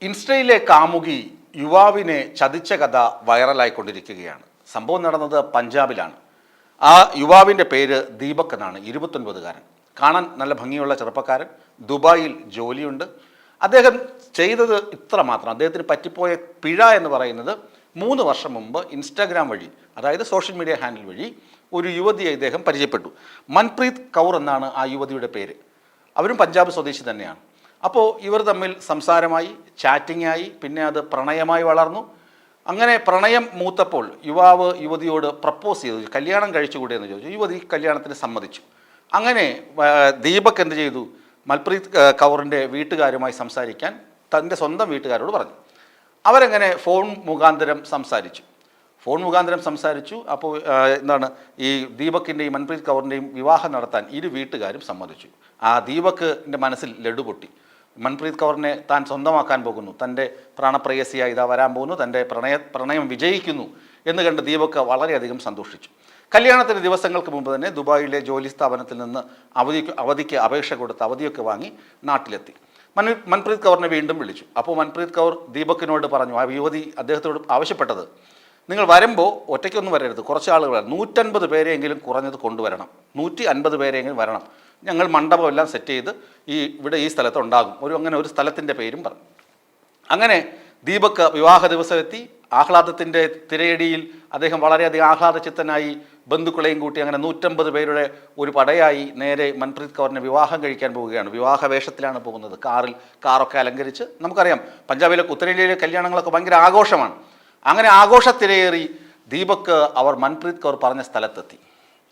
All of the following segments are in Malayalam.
ഇൻസ്റ്റയിലെ കാമുകി യുവാവിനെ ചതിച്ച കഥ വൈറലായിക്കൊണ്ടിരിക്കുകയാണ്. സംഭവം നടന്നത് പഞ്ചാബിലാണ്. ആ യുവാവിൻ്റെ പേര് ദീപക് എന്നാണ്. 29കാരൻ, കാണാൻ നല്ല ഭംഗിയുള്ള ചെറുപ്പക്കാരൻ, ദുബായിൽ ജോലിയുണ്ട്. അദ്ദേഹം ചെയ്തത് ഇത്ര മാത്രം. അദ്ദേഹത്തിന് പറ്റിപ്പോയ പിഴ എന്ന് പറയുന്നത് 3 വർഷം മുമ്പ് ഇൻസ്റ്റാഗ്രാം വഴി, അതായത് സോഷ്യൽ മീഡിയ ഹാൻഡിൽ വഴി ഒരു യുവതിയെ ഇദ്ദേഹം പരിചയപ്പെട്ടു. മൻപ്രീത് കൗർ എന്നാണ് ആ യുവതിയുടെ പേര്. അവരും പഞ്ചാബ് സ്വദേശി തന്നെയാണ്. അപ്പോൾ ഇവർ തമ്മിൽ സംസാരമായി, ചാറ്റിംഗ് ആയി, പിന്നെ അത് പ്രണയമായി വളർന്നു. അങ്ങനെ പ്രണയം മൂത്തപ്പോൾ യുവാവ് യുവതിയോട് പ്രപ്പോസ് ചെയ്തു, കല്യാണം കഴിച്ചുകൂടെ എന്ന് ചോദിച്ചു. യുവതി കല്യാണത്തിന് സമ്മതിച്ചു. അങ്ങനെ ദീപക് എന്ത് ചെയ്തു, മൻപ്രീത് കൗറിൻ്റെ വീട്ടുകാരുമായി സംസാരിക്കാൻ തൻ്റെ സ്വന്തം വീട്ടുകാരോട് പറഞ്ഞു. അവരെങ്ങനെ ഫോൺ മുഖാന്തരം സംസാരിച്ചു. അപ്പോൾ ഈ ദീപകിൻ്റെയും മൻപ്രീത് കൗറിൻ്റെയും വിവാഹം നടത്താൻ ഇരു വീട്ടുകാരും സമ്മതിച്ചു. ആ ദീപകിൻ്റെ മനസ്സിൽ ലഡു പൊട്ടി. മൻപ്രീത് കൗറിനെ താൻ സ്വന്തമാക്കാൻ പോകുന്നു, തൻ്റെ പ്രാണപ്രേയസിയായി ഇതാ വരാൻ പോകുന്നു, തൻ്റെ പ്രണയം വിജയിക്കുന്നു എന്ന് കണ്ട് ദീപക് വളരെയധികം സന്തോഷിച്ചു. കല്യാണത്തിന് ദിവസങ്ങൾക്ക് മുമ്പ് തന്നെ ദുബായിലെ ജോലി സ്ഥാപനത്തിൽ നിന്ന് അവധിക്ക് അപേക്ഷ കൊടുത്ത് അവധിയൊക്കെ വാങ്ങി നാട്ടിലെത്തി. മൻപ്രീത് കൗറിനെ വീണ്ടും വിളിച്ചു. അപ്പോൾ മൻപ്രീത് കൗർ ദീപകിനോട് പറഞ്ഞു, ആ യുവതി അദ്ദേഹത്തോട് ആവശ്യപ്പെട്ടത്, നിങ്ങൾ വരുമ്പോൾ ഒറ്റയ്ക്കൊന്നും വരരുത്, കുറച്ച് ആളുകൾ 150 പേരെയെങ്കിലും കുറഞ്ഞത് കൊണ്ടുവരണം, 150 പേരെയെങ്കിലും വരണം, ഞങ്ങൾ മണ്ഡപമെല്ലാം സെറ്റ് ചെയ്ത് ഇവിടെ ഈ സ്ഥലത്ത് ഉണ്ടാകും, അങ്ങനെ ഒരു സ്ഥലത്തിൻ്റെ പേരും പറഞ്ഞു. അങ്ങനെ ദീപക് വിവാഹ ദിവസം എത്തി. ആഹ്ലാദത്തിൻ്റെ തിരയടിയിൽ അദ്ദേഹം വളരെയധികം ആഹ്ലാദചിത്തനായി ബന്ധുക്കളെയും കൂട്ടി അങ്ങനെ 150 പേരുടെ ഒരു പടയായി നേരെ മൻപ്രീത് കൗറിനെ വിവാഹം കഴിക്കാൻ പോവുകയാണ്. വിവാഹ വേഷത്തിലാണ് പോകുന്നത്, കാറൊക്കെ അലങ്കരിച്ച്. നമുക്കറിയാം പഞ്ചാബിലെ ഉത്തരേന്ത്യയിലെ കല്യാണങ്ങളൊക്കെ ഭയങ്കര ആഘോഷമാണ്. അങ്ങനെ ആഘോഷത്തിരയേറി ദീപക് അവർ മൻപ്രീത് കൗർ പറഞ്ഞ സ്ഥലത്തെത്തി.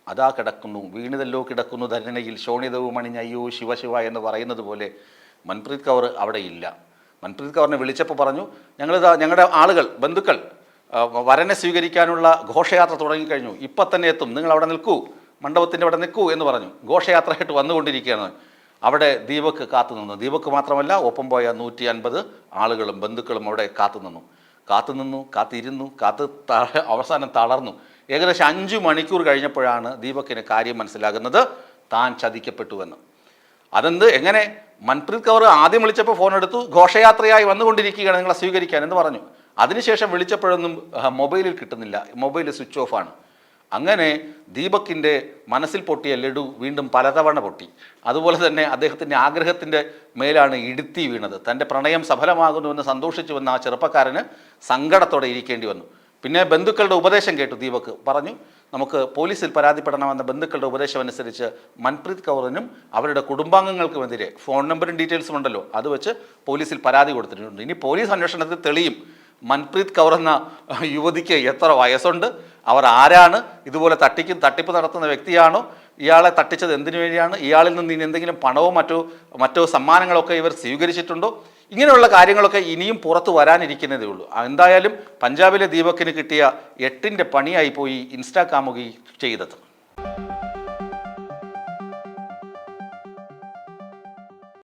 അതാ കിടക്കുന്നു, വീണിതല്ലോ കിടക്കുന്നു ധരണയിൽ ശോണിതവും അണിഞ്ഞ അയ്യോ ശിവശിവ എന്ന് പറയുന്നത് പോലെ മൻപ്രീത് കൗർ അവിടെ ഇല്ല. മൻപ്രീത് കൗറിനെ വിളിച്ചപ്പോൾ പറഞ്ഞു, ഞങ്ങളുടെ ആളുകൾ, ബന്ധുക്കൾ വരനെ സ്വീകരിക്കാനുള്ള ഘോഷയാത്ര തുടങ്ങിക്കഴിഞ്ഞു, ഇപ്പം തന്നെ എത്തും, നിങ്ങൾ അവിടെ നിൽക്കൂ, മണ്ഡപത്തിൻ്റെ അവിടെ നിൽക്കൂ എന്ന് പറഞ്ഞു. ഘോഷയാത്രയായിട്ട് വന്നുകൊണ്ടിരിക്കുകയാണ്. അവിടെ ദീപക് കാത്തുനിന്നു. ദീപക് മാത്രമല്ല, ഒപ്പം പോയ 150 ആളുകളും ബന്ധുക്കളും അവിടെ കാത്തുനിന്നു, അവസാനം തളർന്നു. ഏകദേശം 5 മണിക്കൂർ കഴിഞ്ഞപ്പോഴാണ് ദീപകിന് കാര്യം മനസ്സിലാകുന്നത്, താൻ ചതിക്കപ്പെട്ടുവെന്ന്. എങ്ങനെ? മൻപ്രീത് കൗർ ആദ്യം വിളിച്ചപ്പോൾ ഫോൺ എടുത്തു, ഘോഷയാത്രയായി വന്നുകൊണ്ടിരിക്കുകയാണ്, നിങ്ങളെ സ്വീകരിക്കാൻ എന്ന് പറഞ്ഞു. അതിനുശേഷം വിളിച്ചപ്പോഴൊന്നും മൊബൈലിൽ കിട്ടുന്നില്ല, മൊബൈൽ സ്വിച്ച് ഓഫാണ്. അങ്ങനെ ദീപകിൻ്റെ മനസ്സിൽ പൊട്ടിയ ലഡു വീണ്ടും പലതവണ പൊട്ടി. അതുപോലെ തന്നെ അദ്ദേഹത്തിൻ്റെ ആഗ്രഹത്തിൻ്റെ മേലാണ് ഇടുത്തി വീണത്. തൻ്റെ പ്രണയം സഫലമാകുന്നുവെന്ന് സന്തോഷിച്ചു വന്ന ആ ചെറുപ്പക്കാരന് സങ്കടത്തോടെ ഇരിക്കേണ്ടി വന്നു. പിന്നെ ബന്ധുക്കളുടെ ഉപദേശം കേട്ടു. ദീപക് പറഞ്ഞു, നമുക്ക് പോലീസിൽ പരാതിപ്പെടണമെന്ന ബന്ധുക്കളുടെ ഉപദേശം അനുസരിച്ച് മൻപ്രീത് കൗറിനും അവരുടെ കുടുംബാംഗങ്ങൾക്കുമെതിരെ ഫോൺ നമ്പറും ഡീറ്റെയിൽസും ഉണ്ടല്ലോ, അത് വെച്ച് പോലീസിൽ പരാതി കൊടുത്തിട്ടുണ്ട്. ഇനി പോലീസ് അന്വേഷണത്തിൽ തെളിയും മൻപ്രീത് കൗർ എന്ന യുവതിക്ക് എത്ര വയസ്സുണ്ട്, അവർ ആരാണ്, ഇതുപോലെ തട്ടിപ്പ് നടത്തുന്ന വ്യക്തിയാണോ, ഇയാളെ തട്ടിച്ചത് എന്തിനു വേണ്ടിയാണ്, ഇയാളിൽ നിന്ന് ഇനി എന്തെങ്കിലും പണമോ മറ്റോ സമ്മാനങ്ങളൊക്കെ ഇവർ സ്വീകരിച്ചിട്ടുണ്ടോ, ഇങ്ങനെയുള്ള കാര്യങ്ങളൊക്കെ ഇനിയും പുറത്തു വരാനിരിക്കുന്നതേ ഉള്ളൂ. എന്തായാലും പഞ്ചാബിലെ ദീപകിന് കിട്ടിയ 8ൻ്റെ പണിയായി പോയി ഇൻസ്റ്റാ കാമുകി ചെയ്തത്.